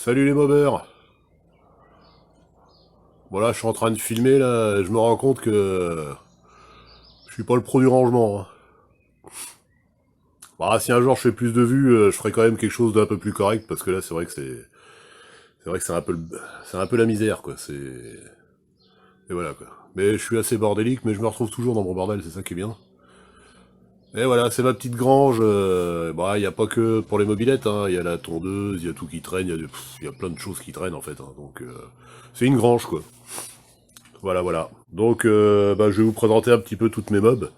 Salut les mobers. Voilà, je suis en train de filmer là, et je me rends compte que je suis pas le pro du rangement, hein. Bah, si un jour je fais plus de vues, je ferai quand même quelque chose d'un peu plus correct parce que là c'est vrai que c'est vrai que c'est un peu c'est un peu la misère quoi, c'est et voilà quoi. Mais je suis assez bordélique mais je me retrouve toujours dans mon bordel, c'est ça qui est bien. Et voilà, c'est ma petite grange. Bah, il y a pas que pour les mobylettes, hein. Il y a la tondeuse, il y a tout qui traîne, il y a plein de choses qui traînent en fait, hein. Donc c'est une grange quoi. Voilà, voilà. Donc bah, je vais vous présenter un petit peu toutes mes mobs.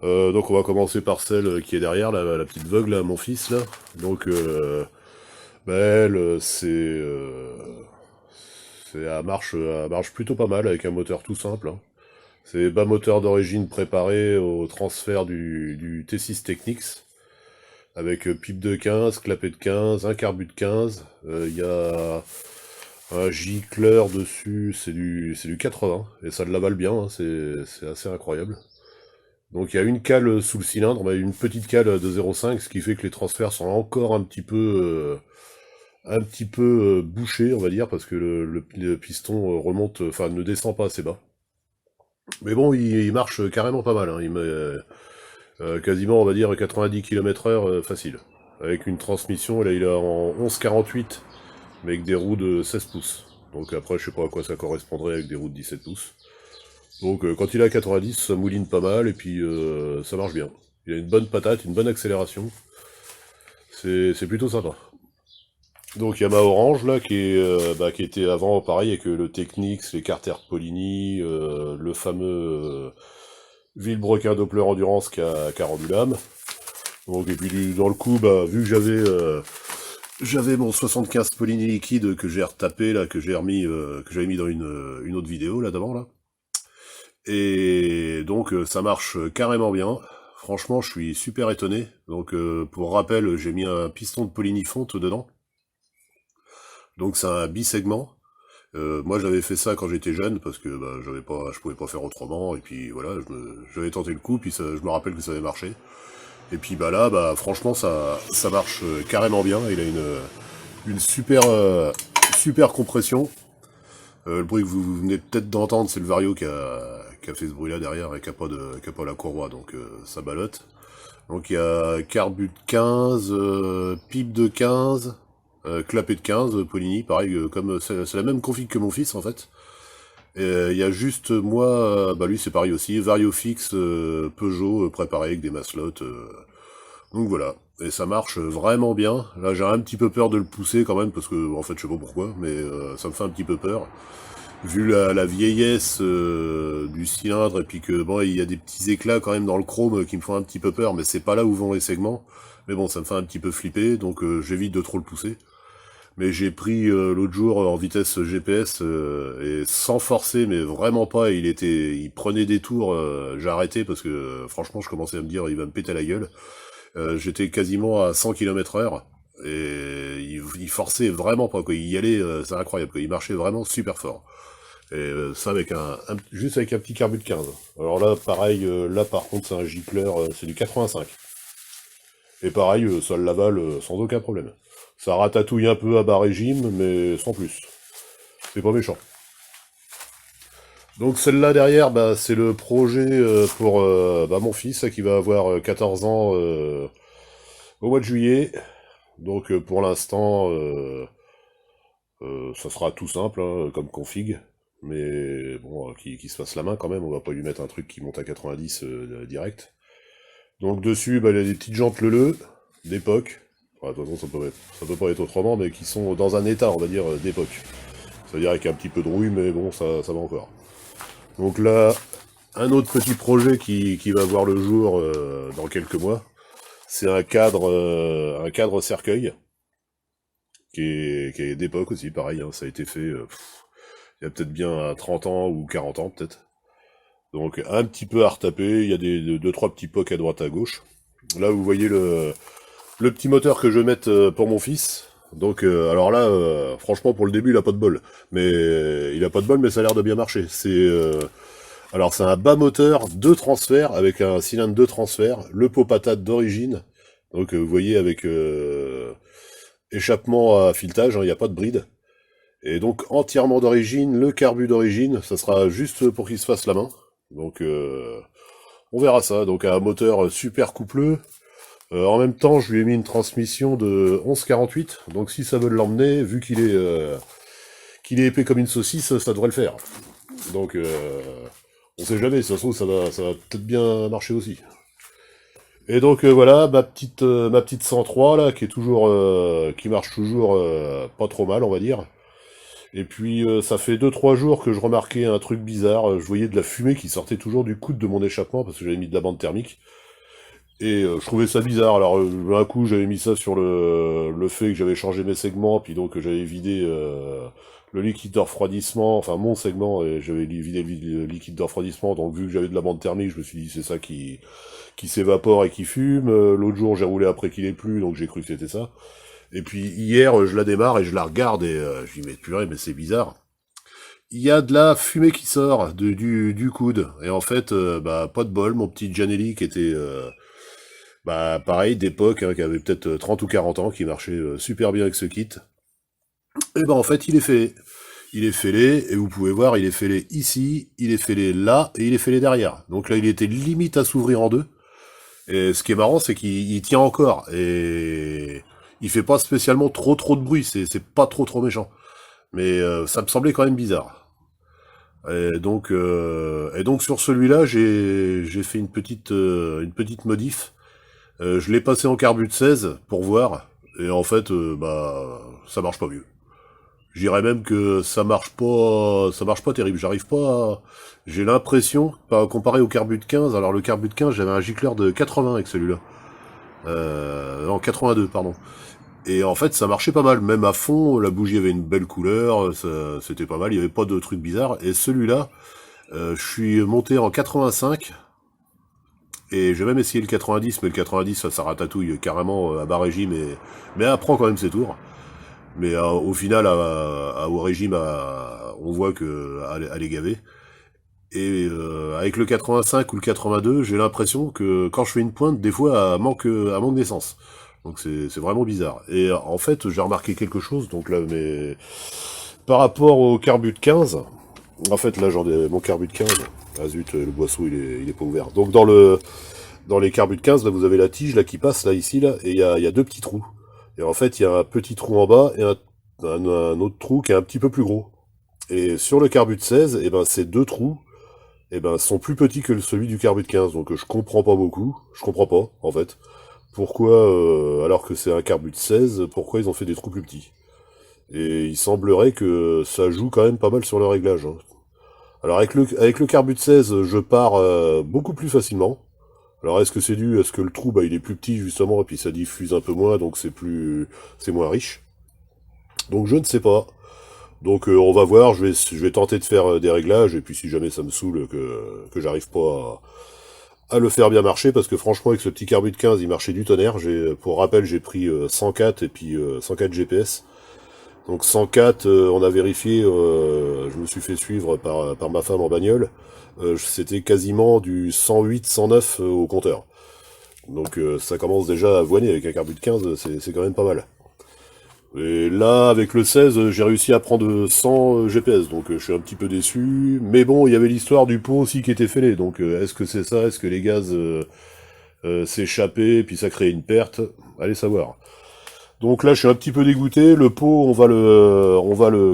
Donc on va commencer par celle qui est derrière, la petite Vogue là, mon fils là. Donc bah, elle, elle marche plutôt pas mal avec un moteur tout simple, hein. C'est bas moteur d'origine préparé au transfert du T6 Technics, avec pipe de 15, clapet de 15, un carbu de 15. Il y a un gicleur dessus, c'est du 80, et ça l'avale bien, hein, c'est assez incroyable. Donc il y a une cale sous le cylindre, bah, une petite cale de 0,5, ce qui fait que les transferts sont encore un petit peu bouchés, on va dire, parce que le piston remonte, enfin ne descend pas assez bas. Mais bon, il marche carrément pas mal, hein. Il met quasiment, on va dire, 90 km/h facile. Avec une transmission, là il est en 11,48, mais avec des roues de 16 pouces. Donc après, je sais pas à quoi ça correspondrait avec des roues de 17 pouces. Donc quand il est à 90, ça mouline pas mal et puis ça marche bien. Il a une bonne patate, une bonne accélération. C'est plutôt sympa. Donc il y a ma orange là qui était avant pareil avec le Technics, les Carter Polini, le fameux Villebrequin Doppler Endurance qui a rendu l'âme. Donc et puis dans le coup, bah, vu que j'avais mon 75 Polini liquide que j'ai retapé là, que j'avais mis dans une autre vidéo là d'avant là. Et donc ça marche carrément bien. Franchement, je suis super étonné. Donc pour rappel, j'ai mis un piston de Polini fonte dedans. Donc c'est un bisegment. Moi j'avais fait ça quand j'étais jeune parce que bah, je pouvais pas faire autrement. Et puis voilà, j'avais tenté le coup, puis je me rappelle que ça avait marché. Et puis bah là, bah franchement ça marche carrément bien. Il a une super compression. Le bruit que vous venez peut-être d'entendre, c'est le Vario qui a fait ce bruit-là derrière et qui a pas la courroie, donc ça ballotte. Donc il y a carbu de 15, pipe de 15, clapet de 15, Polini, pareil, comme c'est la même config que mon fils en fait. Et il y a juste moi, bah lui c'est pareil aussi, Vario fixe, Peugeot préparé avec des maslottes. Donc voilà. Et ça marche vraiment bien. Là j'ai un petit peu peur de le pousser quand même parce que en fait je sais pas pourquoi, mais ça me fait un petit peu peur vu la vieillesse du cylindre et puis que bon il y a des petits éclats quand même dans le chrome qui me font un petit peu peur, mais c'est pas là où vont les segments. Mais bon, ça me fait un petit peu flipper, donc j'évite de trop le pousser. Mais j'ai pris l'autre jour en vitesse GPS et sans forcer, mais vraiment pas. Il prenait des tours. J'ai arrêté parce que franchement, je commençais à me dire il va me péter la gueule. J'étais quasiment à 100 km/h et il forçait vraiment pas quoi. Il y allait, c'est incroyable quoi. Il marchait vraiment super fort. Et ça avec juste avec un petit carbu de 15. Alors là, pareil, là par contre c'est un gicleur, c'est du 85. Et pareil, ça l'avale sans aucun problème. Ça ratatouille un peu à bas régime, mais sans plus. C'est pas méchant. Donc celle-là derrière, bah, c'est le projet pour bah, mon fils qui va avoir 14 ans au mois de juillet. Donc pour l'instant, ça sera tout simple hein, comme config. Mais bon, qu'il se fasse la main quand même, on va pas lui mettre un truc qui monte à 90 direct. Donc dessus, bah, il y a des petites jantes leu d'époque. Enfin, de toute façon, ça peut pas être autrement, mais qui sont dans un état, on va dire, d'époque. C'est-à-dire avec un petit peu de rouille, mais bon, ça va encore. Donc là, un autre petit projet qui va voir le jour dans quelques mois, c'est un cadre cercueil, qui est d'époque aussi, pareil, hein, ça a été fait il y a peut-être bien 30 ans ou 40 ans peut-être. Donc un petit peu à retaper, il y a deux trois petits pocs à droite à gauche. Là vous voyez le petit moteur que je vais mettre pour mon fils. Donc alors là franchement pour le début il a pas de bol. Mais il a pas de bol mais ça a l'air de bien marcher. Alors c'est un bas moteur, deux transferts avec un cylindre de transfert, le pot patate d'origine. Donc vous voyez avec échappement à filetage, hein, il n'y a pas de bride. Et donc entièrement d'origine, le carbu d'origine, ça sera juste pour qu'il se fasse la main. Donc on verra ça. Donc un moteur super coupleux. En même temps, je lui ai mis une transmission de 11,48. Donc si ça veut l'emmener, vu qu'il est épais comme une saucisse, ça devrait le faire. Donc on sait jamais, si ça se trouve, ça va peut-être bien marcher aussi. Et donc voilà, ma petite 103 là, qui marche toujours pas trop mal, on va dire. Et puis ça fait 2 3 jours que je remarquais un truc bizarre. Je voyais de la fumée qui sortait toujours du coude de mon échappement parce que j'avais mis de la bande thermique. Et je trouvais ça bizarre. Alors un coup j'avais mis ça sur le fait que j'avais changé mes segments, puis donc j'avais vidé le liquide de refroidissement, enfin mon segment, et j'avais vidé le liquide de refroidissement. Donc vu que j'avais de la bande thermique, je me suis dit c'est ça qui s'évapore et qui fume. L'autre jour j'ai roulé après qu'il ait plu, donc j'ai cru que c'était ça. Et puis hier je la démarre et je la regarde et je dis mais purée, mais c'est bizarre. Il y a de la fumée qui sort du coude. Et en fait, bah pas de bol, mon petit Gianelli qui était bah pareil, d'époque, hein, qui avait peut-être 30 ou 40 ans, qui marchait super bien avec ce kit. Et ben en fait, il est fêlé. Il est fêlé, et vous pouvez voir, il est fêlé ici, il est fêlé là, et il est fêlé derrière. Donc là, il était limite à s'ouvrir en deux. Et ce qui est marrant, c'est qu'il tient encore. Et il fait pas spécialement trop de bruit, c'est pas trop méchant. Mais ça me semblait quand même bizarre. Et donc sur celui-là, j'ai fait une petite modif. Je l'ai passé en carbu de 16 pour voir, et en fait, bah, ça marche pas mieux. Je dirais même que ça marche pas terrible. J'arrive pas à... J'ai l'impression, comparé au carbu de 15, alors le carbu de 15, j'avais un gicleur de 80 avec celui-là. Non, 82, pardon. Et en fait, ça marchait pas mal. Même à fond, la bougie avait une belle couleur, c'était pas mal, il y avait pas de trucs bizarres. Et celui-là, je suis monté en 85, et j'ai même essayé le 90, mais le 90, ça ratatouille carrément à bas régime, mais elle prend quand même ses tours. Mais au final, au régime, on voit que elle est gavée. Et avec le 85 ou le 82, j'ai l'impression que quand je fais une pointe, des fois, elle manque d'essence. Donc c'est vraiment bizarre. Et en fait, j'ai remarqué quelque chose, donc là, mais par rapport au carbu de 15, en fait, là, j'en ai mon carbu de 15. Ah zut, le boisseau, il est pas ouvert. Donc dans les carbus de 15, là, vous avez la tige là qui passe là ici là, et il y a deux petits trous. Et en fait, il y a un petit trou en bas et un autre trou qui est un petit peu plus gros. Et sur le carbut de 16, et ben ces deux trous, et ben sont plus petits que celui du carbut de 15. Donc je comprends pas beaucoup. Je comprends pas en fait. Pourquoi, alors que c'est un carbut de 16, pourquoi ils ont fait des trous plus petits? Et il semblerait que ça joue quand même pas mal sur le réglage, hein. Alors avec le carbut de 16, je pars beaucoup plus facilement. Alors est-ce que c'est dû à ce que le trou, bah, il est plus petit justement, et puis ça diffuse un peu moins, donc c'est moins riche. Donc je ne sais pas. Donc on va voir, je vais tenter de faire des réglages, et puis si jamais ça me saoule que j'arrive pas à le faire bien marcher, parce que franchement avec ce petit carbu de 15, il marchait du tonnerre. Pour rappel, j'ai pris 104 et puis 104 GPS. Donc 104, on a vérifié, je me suis fait suivre par ma femme en bagnole. C'était quasiment du 108, 109 au compteur. Donc ça commence déjà à voiner avec un carbu de 15, c'est quand même pas mal. Et là, avec le 16, j'ai réussi à prendre 100 GPS, donc je suis un petit peu déçu. Mais bon, il y avait l'histoire du pot aussi qui était fêlé, donc est-ce que c'est ça? Est-ce que les gaz s'échappaient, puis ça crée une perte? Allez savoir. Donc là, je suis un petit peu dégoûté. Le pot,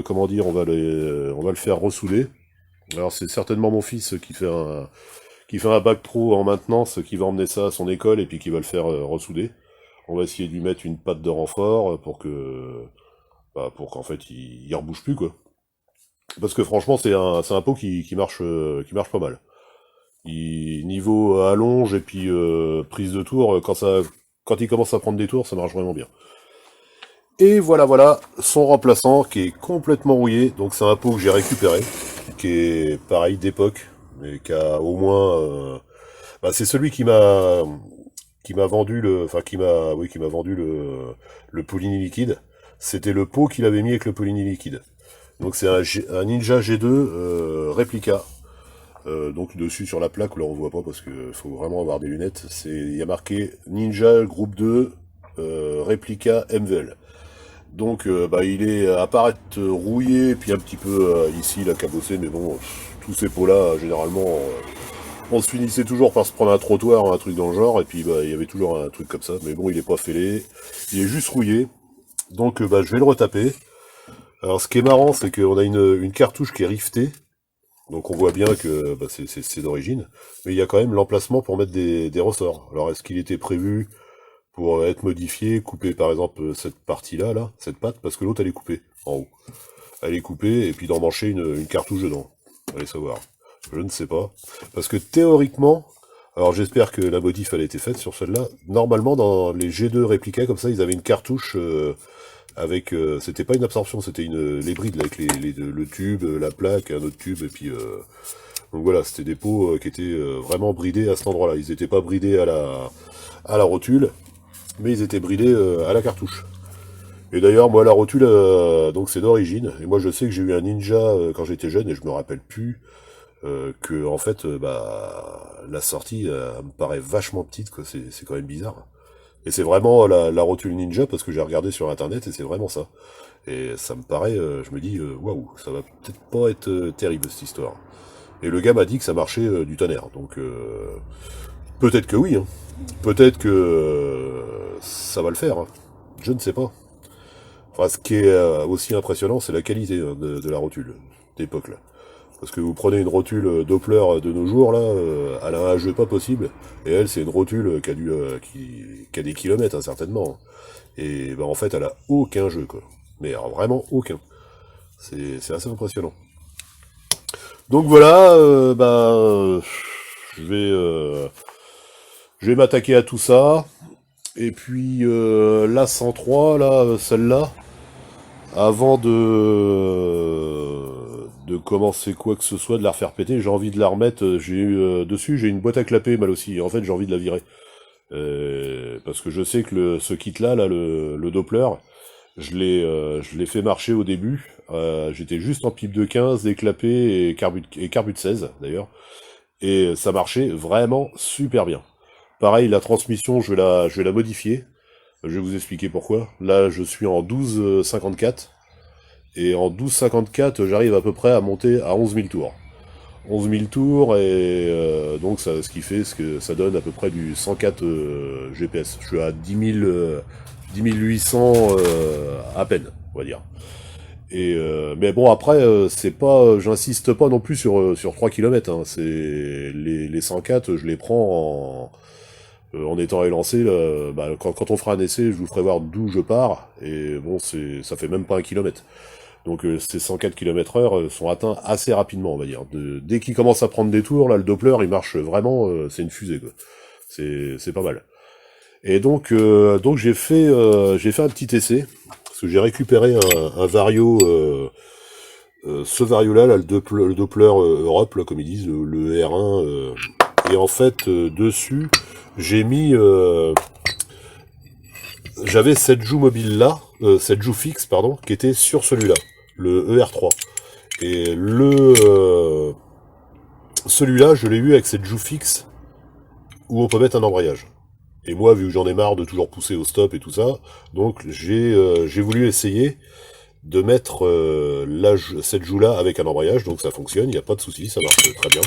comment dire, on va le faire ressouder. Alors c'est certainement mon fils qui fait un bac pro en maintenance, qui va emmener ça à son école et puis qui va le faire ressouder. On va essayer de lui mettre une patte de renfort pour qu'en fait il rebouge plus quoi. Parce que franchement c'est un pot qui marche pas mal. Niveau allonge et puis prise de tour, quand il commence à prendre des tours, ça marche vraiment bien. Et voilà, son remplaçant qui est complètement rouillé, donc c'est un pot que j'ai récupéré, qui est pareil d'époque, mais qui a au moins... bah, c'est celui qui m'a vendu qui m'a vendu le Polini liquide. C'était le pot qu'il avait mis avec le Polini liquide. Donc c'est un Ninja G2 réplica. Donc dessus sur la plaque, là on voit pas parce que faut vraiment avoir des lunettes. Il y a marqué Ninja Groupe 2 réplica MVL. Donc bah, il est à paraître rouillé, puis un petit peu ici il a cabossé, mais bon, tous ces pots-là, généralement, on se finissait toujours par se prendre un trottoir, un truc dans le genre, et puis bah, il y avait toujours un truc comme ça. Mais bon, il est pas fêlé, il est juste rouillé. Donc bah, je vais le retaper. Alors ce qui est marrant, c'est qu'on a une cartouche qui est rivetée. Donc on voit bien que bah, c'est d'origine. Mais il y a quand même l'emplacement pour mettre des ressorts. Alors est-ce qu'il était prévu pour être modifié, couper par exemple cette partie-là, là, cette patte, parce que l'autre elle est coupée, en haut. Elle est coupée, et puis d'emmancher une cartouche dedans. Allez savoir. Je ne sais pas. Parce que théoriquement, alors j'espère que la modif elle a été faite sur celle-là. Normalement, dans les G2 répliqués comme ça, ils avaient une cartouche avec... c'était pas une absorption, c'était les brides, là, avec le tube, la plaque, un autre tube, et puis... donc voilà, c'était des pots qui étaient vraiment bridés à cet endroit-là. Ils n'étaient pas bridés à la rotule, mais ils étaient bridés à la cartouche. Et d'ailleurs, moi, la rotule, donc c'est d'origine. Et moi, je sais que j'ai eu un Ninja quand j'étais jeune, et je me rappelle plus que en fait, bah, la sortie me paraît vachement petite, quoi. C'est quand même bizarre. Et c'est vraiment la rotule Ninja parce que j'ai regardé sur internet et c'est vraiment ça. Et ça me paraît, je me dis, waouh, ça va peut-être pas être terrible cette histoire. Et le gars m'a dit que ça marchait du tonnerre, donc peut-être que oui, hein. Peut-être que ça va le faire, hein. Je ne sais pas. Enfin, ce qui est aussi impressionnant, c'est la qualité de la rotule d'époque là. Parce que vous prenez une rotule Doppler de nos jours, là, elle a un jeu pas possible, et elle, c'est une rotule qui a des kilomètres, hein, certainement. Et ben, en fait, elle a aucun jeu, quoi. Mais alors, vraiment aucun. C'est assez impressionnant. Donc voilà, je vais, euh, je vais m'attaquer à tout ça. Et puis, la 103, là, celle-là, avant de commencer quoi que ce soit, de la refaire péter, j'ai envie de la remettre. J'ai eu dessus, j'ai une boîte à clapper mal aussi. En fait, j'ai envie de la virer. Parce que je sais que ce kit-là, là, le Doppler, je l'ai fait marcher au début. J'étais juste en pipe de 15, déclapé et carbu de 16 d'ailleurs. Et ça marchait vraiment super bien. Pareil, la transmission, je vais la modifier. Je vais vous expliquer pourquoi. Là, je suis en 12,54. Et en 12,54, j'arrive à peu près à monter à 11 000 tours. 11 000 tours, et donc ça, ce qui fait ce que ça donne à peu près du 104 GPS. Je suis à 10 800 à peine, on va dire. Et mais bon, après, c'est pas, j'insiste pas non plus sur 3 km. Hein. C'est les 104, je les prends en étant élancé. Là, bah, quand on fera un essai, je vous ferai voir d'où je pars. Et bon, ça fait même pas un kilomètre. Donc ces 104 km/h sont atteints assez rapidement, on va dire. Dès qu'il commence à prendre des tours, là, le Doppler, il marche vraiment, c'est une fusée, quoi. C'est pas mal. Et donc j'ai fait un petit essai, parce que j'ai récupéré un vario, ce vario-là, là, le Doppler Europe, là, comme ils disent, le R1, et en fait, dessus, j'ai mis... j'avais cette joue mobile là, cette joue fixe, pardon, qui était sur celui-là, le ER3. Et celui-là, je l'ai eu avec cette joue fixe où on peut mettre un embrayage. Et moi, vu que j'en ai marre de toujours pousser au stop et tout ça, donc j'ai voulu essayer de mettre cette joue-là avec un embrayage, donc ça fonctionne, il n'y a pas de souci, ça marche très bien.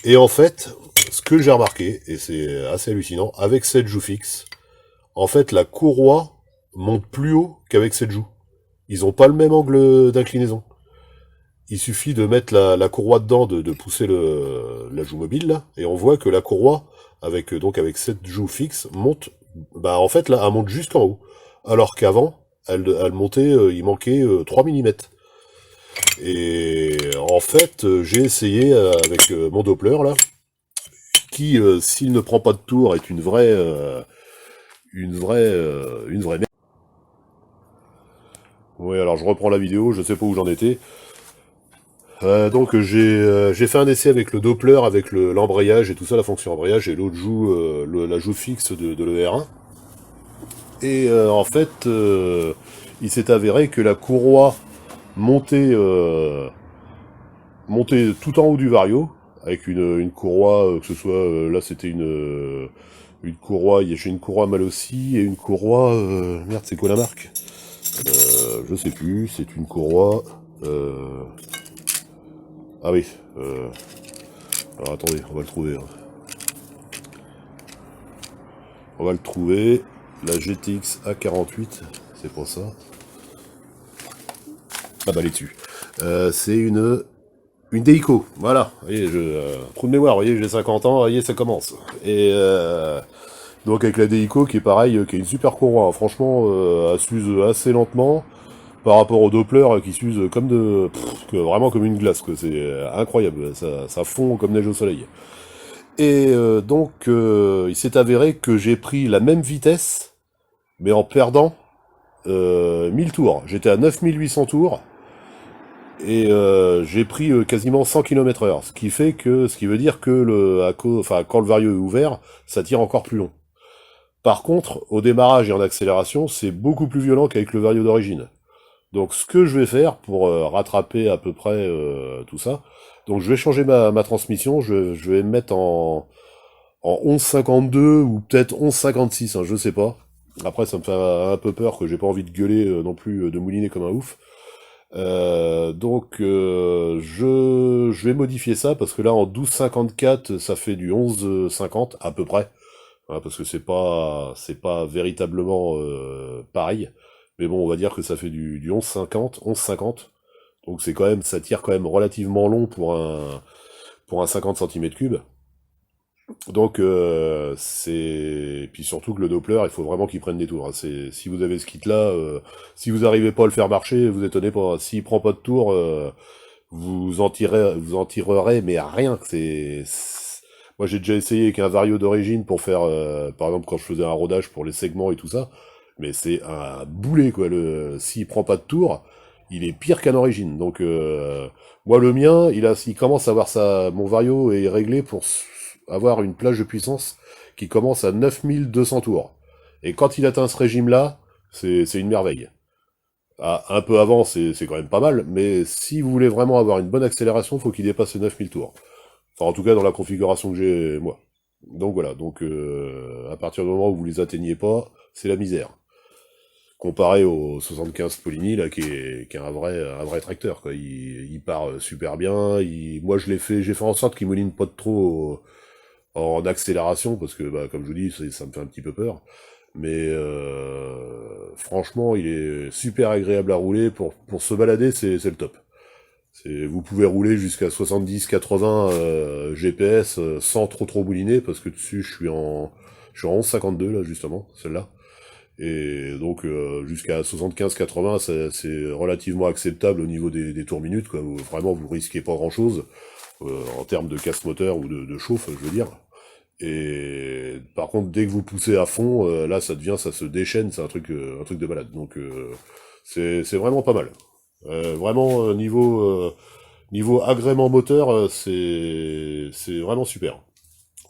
Et en fait, ce que j'ai remarqué, et c'est assez hallucinant, avec cette joue fixe, en fait, la courroie monte plus haut qu'avec cette joue. Ils ont pas le même angle d'inclinaison. Il suffit de mettre la courroie dedans, de pousser la joue mobile, là, et on voit que la courroie, avec cette joue fixe, monte, bah en fait, là, elle monte jusqu'en haut. Alors qu'avant, elle montait, il manquait 3 mm. Et en fait, j'ai essayé avec mon Doppler, là, qui, s'il ne prend pas de tour, est une vraie merde. Oui, alors je reprends la vidéo, je sais pas où j'en étais. Donc j'ai fait un essai avec le Doppler, avec l'embrayage et tout ça, la fonction embrayage, et l'autre joue, la joue fixe de l'ER1. Et en fait, il s'est avéré que la courroie montait, montait tout en haut du vario, avec une courroie, que ce soit, là c'était une courroie, j'ai une courroie Malossi et une courroie, merde c'est quoi la marque? Je sais plus, c'est une courroie. Ah oui. Alors attendez, on va le trouver. Hein. On va le trouver. La GTX A48, c'est pour ça. Ah bah elle est dessus. C'est une Deico, voilà. Vous voyez, trou de mémoire, vous voyez, j'ai 50 ans, vous voyez, ça commence. Et donc avec la Deico qui est pareil, qui est une super courroie. Hein. Franchement, elle s'use assez lentement par rapport au Doppler qui s'use comme vraiment comme une glace. Quoi. C'est incroyable, ça fond comme neige au soleil. Et donc, il s'est avéré que j'ai pris la même vitesse, mais en perdant 1000 tours. J'étais à 9800 tours. Et j'ai pris quasiment 100 km/h, ce qui veut dire que quand le vario est ouvert, ça tire encore plus long. Par contre, au démarrage et en accélération, c'est beaucoup plus violent qu'avec le vario d'origine. Donc ce que je vais faire pour rattraper à peu près tout ça, donc je vais changer ma transmission, je vais me mettre en 11,52 ou peut-être 11,56, hein, je sais pas. Après ça me fait un peu peur que j'ai pas envie de gueuler non plus, de mouliner comme un ouf. Donc je vais modifier ça parce que là en 12,54 ça fait du 11,50 à peu près, hein, parce que c'est pas véritablement pareil, mais bon on va dire que ça fait du 11,50, donc ça tire quand même relativement long pour un 50 cm3. Donc puis surtout que le Doppler, il faut vraiment qu'il prenne des tours. Hein. Si vous avez ce kit là, si vous arrivez pas à le faire marcher, vous étonnez pas. S'il prend pas de tours, vous en tirerez, mais à rien. Moi j'ai déjà essayé avec un vario d'origine pour faire, par exemple quand je faisais un rodage pour les segments et tout ça, mais c'est un boulet quoi. S'il prend pas de tours, il est pire qu'un origine. Donc moi le mien, il commence à avoir mon vario est réglé pour avoir une plage de puissance qui commence à 9200 tours. Et quand il atteint ce régime-là, c'est une merveille. Ah, un peu avant, c'est quand même pas mal, mais si vous voulez vraiment avoir une bonne accélération, faut qu'il dépasse les 9000 tours. Enfin, en tout cas, dans la configuration que j'ai, moi. Donc voilà, donc à partir du moment où vous les atteignez pas, c'est la misère. Comparé au 75 Polini, là, qui est un vrai tracteur, quoi. Il part super bien, moi j'ai fait en sorte qu'il mouline pas de trop en accélération, parce que, bah, comme je vous dis, ça me fait un petit peu peur. Mais franchement, il est super agréable à rouler. Pour se balader, c'est le top. Vous pouvez rouler jusqu'à 70-80 GPS sans trop mouliner, parce que dessus, je suis en 11,52 là, justement, celle-là. Et donc jusqu'à 75-80, c'est relativement acceptable au niveau des tours minutes, quoi. Vraiment, vous risquez pas grand-chose en termes de casse moteur ou de chauffe, je veux dire. Et par contre, dès que vous poussez à fond, là, ça se déchaîne, c'est un truc de malade. Donc, c'est vraiment pas mal. Vraiment niveau agrément moteur, c'est vraiment super.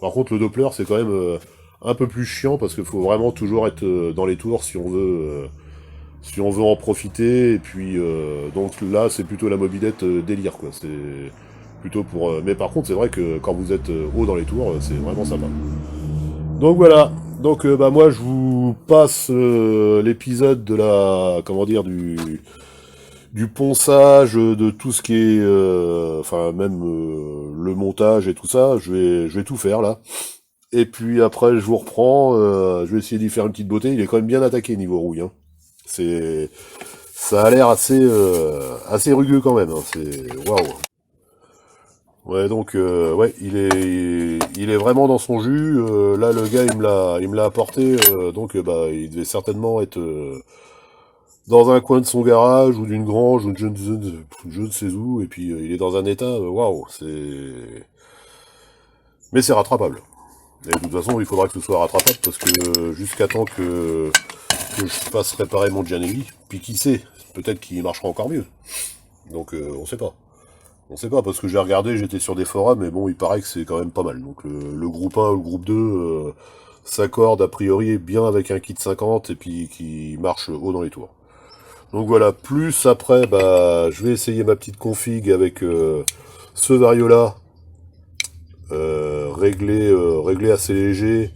Par contre, le Doppler, c'est quand même un peu plus chiant parce qu'il faut vraiment toujours être dans les tours si on veut en profiter. Et puis, donc là, c'est plutôt la mobilette délire, quoi. C'est plutôt pour. Mais par contre, c'est vrai que quand vous êtes haut dans les tours, c'est vraiment sympa. Donc voilà. Donc bah moi, je vous passe l'épisode de comment dire, du ponçage, de tout ce qui est, enfin même le montage et tout ça. Je vais tout faire là. Et puis après, je vous reprends. Je vais essayer d'y faire une petite beauté. Il est quand même bien attaqué niveau rouille. Hein. Ça a l'air assez rugueux quand même. Hein. C'est waouh. Ouais, donc ouais, il est vraiment dans son jus. Là, le gars, il me l'a apporté. Donc, bah, il devait certainement être dans un coin de son garage ou d'une grange ou je ne sais où. Et puis, il est dans un état, waouh, mais c'est rattrapable. Et de toute façon, il faudra que ce soit rattrapable parce que jusqu'à temps que je fasse réparer mon Gianelli, puis qui sait, peut-être qu'il marchera encore mieux. Donc, on sait pas. On sait pas, parce que j'ai regardé, j'étais sur des forums, mais bon, il paraît que c'est quand même pas mal. Donc le groupe 1 ou le groupe 2 s'accorde a priori bien avec un kit 50 et puis qui marche haut dans les tours. Donc voilà, plus après, bah je vais essayer ma petite config avec ce vario-là, réglé assez léger,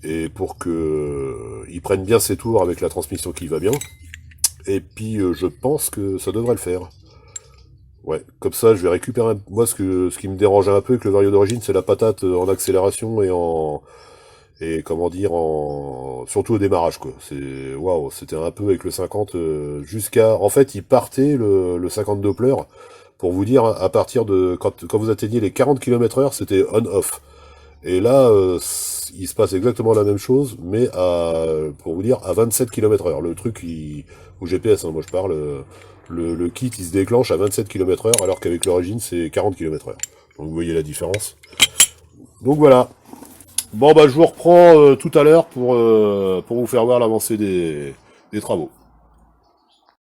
et pour que il prenne bien ses tours avec la transmission qui va bien. Et puis je pense que ça devrait le faire. Ouais, comme ça je vais récupérer moi ce qui me dérangeait un peu avec le Vario d'origine, c'est la patate en accélération et comment dire en surtout au démarrage quoi. C'est waouh, c'était un peu avec le 50 jusqu'à en fait, il partait le 50 Doppler pour vous dire à partir de quand vous atteignez les 40 km/h, c'était on off. Et là il se passe exactement la même chose mais pour vous dire à 27 km/h. Le truc au GPS hein, moi je parle le kit il se déclenche à 27 km/h alors qu'avec l'origine c'est 40 km/h. Donc vous voyez la différence. Donc voilà. Bon bah je vous reprends tout à l'heure pour vous faire voir l'avancée des travaux.